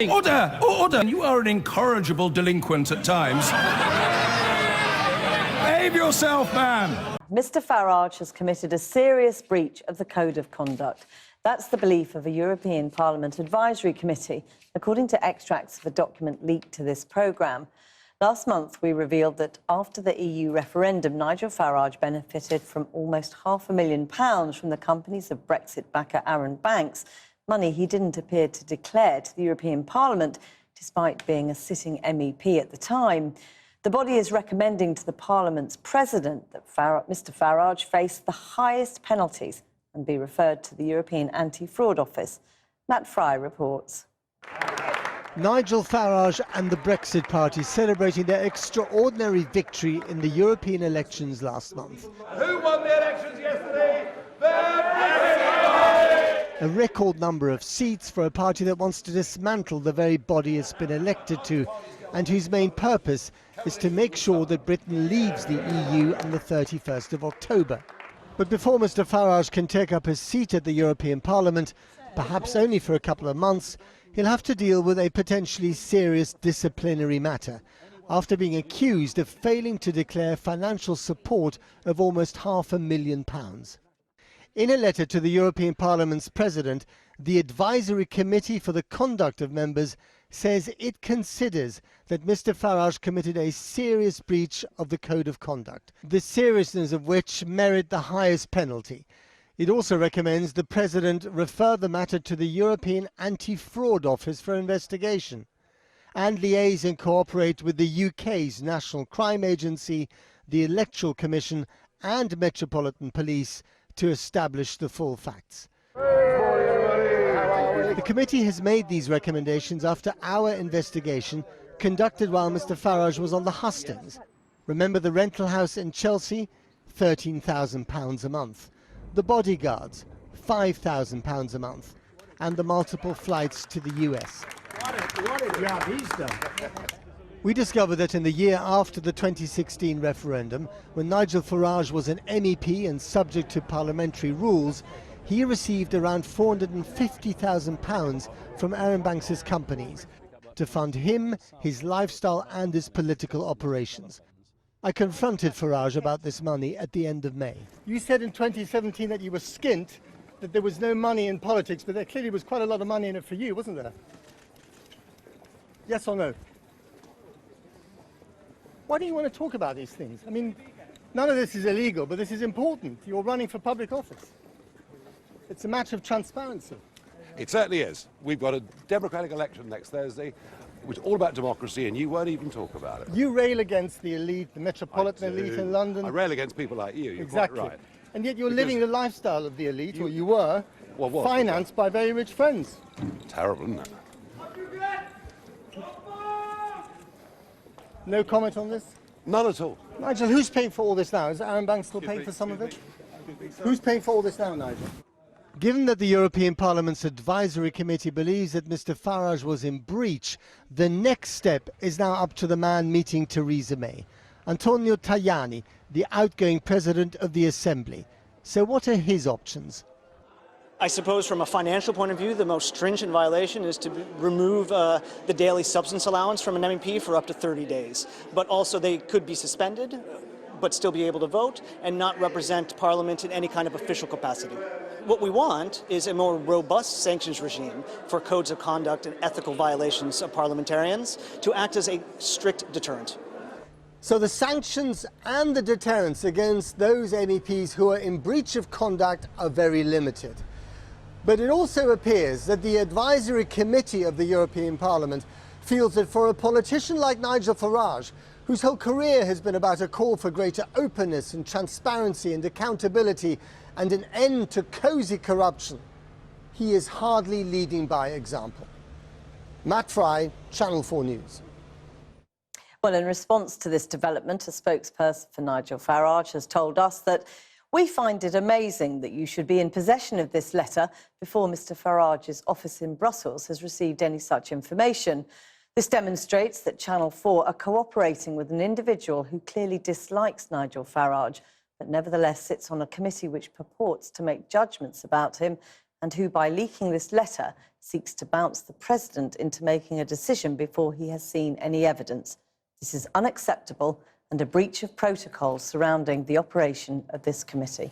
Order! Order! You are an incorrigible delinquent at times. Behave yourself, man! Mr Farage has committed a serious breach of the Code of Conduct. That's the belief of a European Parliament Advisory Committee, according to extracts of a document leaked to this programme. Last month, we revealed that after the EU referendum, Nigel Farage benefited from almost £500,000 from the companies of Brexit backer Arron Banks, money he didn't appear to declare to the European Parliament, despite being a sitting MEP at the time. The body is recommending to the Parliament's president that Mr Farage face the highest penalties and be referred to the European Anti-Fraud Office. Matt Fry reports. Nigel Farage and the Brexit Party celebrating their extraordinary victory in the European elections last month. Who won the elections yesterday? A record number of seats for a party that wants to dismantle the very body it's been elected to, and whose main purpose is to make sure that Britain leaves the EU on the 31st of October. But before Mr Farage can take up his seat at the European Parliament, perhaps only for a couple of months, he'll have to deal with a potentially serious disciplinary matter after being accused of failing to declare financial support of almost £500,000. In a letter to the European Parliament's President, the Advisory Committee for the Conduct of Members says it considers that Mr Farage committed a serious breach of the Code of Conduct, the seriousness of which merit the highest penalty. It also recommends the President refer the matter to the European Anti-Fraud Office for investigation and liaise and cooperate with the UK's National Crime Agency, the Electoral Commission and Metropolitan Police to establish the full facts. The committee has made these recommendations after our investigation conducted while Mr Farage was on the hustings. Remember the rental house in Chelsea? £13,000 a month. The bodyguards? £5,000 a month. And the multiple flights to the US. What a job he's done. We discovered that in the year after the 2016 referendum, when Nigel Farage was an MEP and subject to parliamentary rules, he received around £450,000 from Arron Banks' companies to fund him, his lifestyle and his political operations. I confronted Farage about this money at the end of May. You said in 2017 that you were skint, that there was no money in politics, but there clearly was quite a lot of money in it for you, wasn't there? Yes or no? Why do you want to talk about these things? I mean, none of this is illegal, but this is important. You're running for public office. It's a matter of transparency. It certainly is. We've got a democratic election next Thursday, which is all about democracy, and you won't even talk about it. You rail against the elite, the metropolitan elite in London. I rail against people like you. You're exactly. Quite right. And yet you're living the lifestyle of the elite, or you were, well, financed by very rich friends. Terrible, isn't it? No comment on this? None at all. Nigel, who's paying for all this now? Is Arron Banks still paying for some of it? Who's paying for all this now, Nigel? Given that the European Parliament's Advisory Committee believes that Mr Farage was in breach, the next step is now up to the man meeting Theresa May, Antonio Tajani, the outgoing President of the Assembly. So what are his options? I suppose from a financial point of view, the most stringent violation is to remove the daily substance allowance from an MEP for up to 30 days. But also they could be suspended, but still be able to vote and not represent Parliament in any kind of official capacity. What we want is a more robust sanctions regime for codes of conduct and ethical violations of parliamentarians to act as a strict deterrent. So the sanctions and the deterrence against those MEPs who are in breach of conduct are very limited. But it also appears that the Advisory Committee of the European Parliament feels that for a politician like Nigel Farage, whose whole career has been about a call for greater openness and transparency and accountability and an end to cosy corruption, he is hardly leading by example. Matt Fry, Channel 4 News. Well, in response to this development, a spokesperson for Nigel Farage has told us that we find it amazing that you should be in possession of this letter before Mr Farage's office in Brussels has received any such information. This demonstrates that Channel 4 are cooperating with an individual who clearly dislikes Nigel Farage, but nevertheless sits on a committee which purports to make judgments about him and who, by leaking this letter, seeks to bounce the president into making a decision before he has seen any evidence. This is unacceptable and a breach of protocol surrounding the operation of this committee.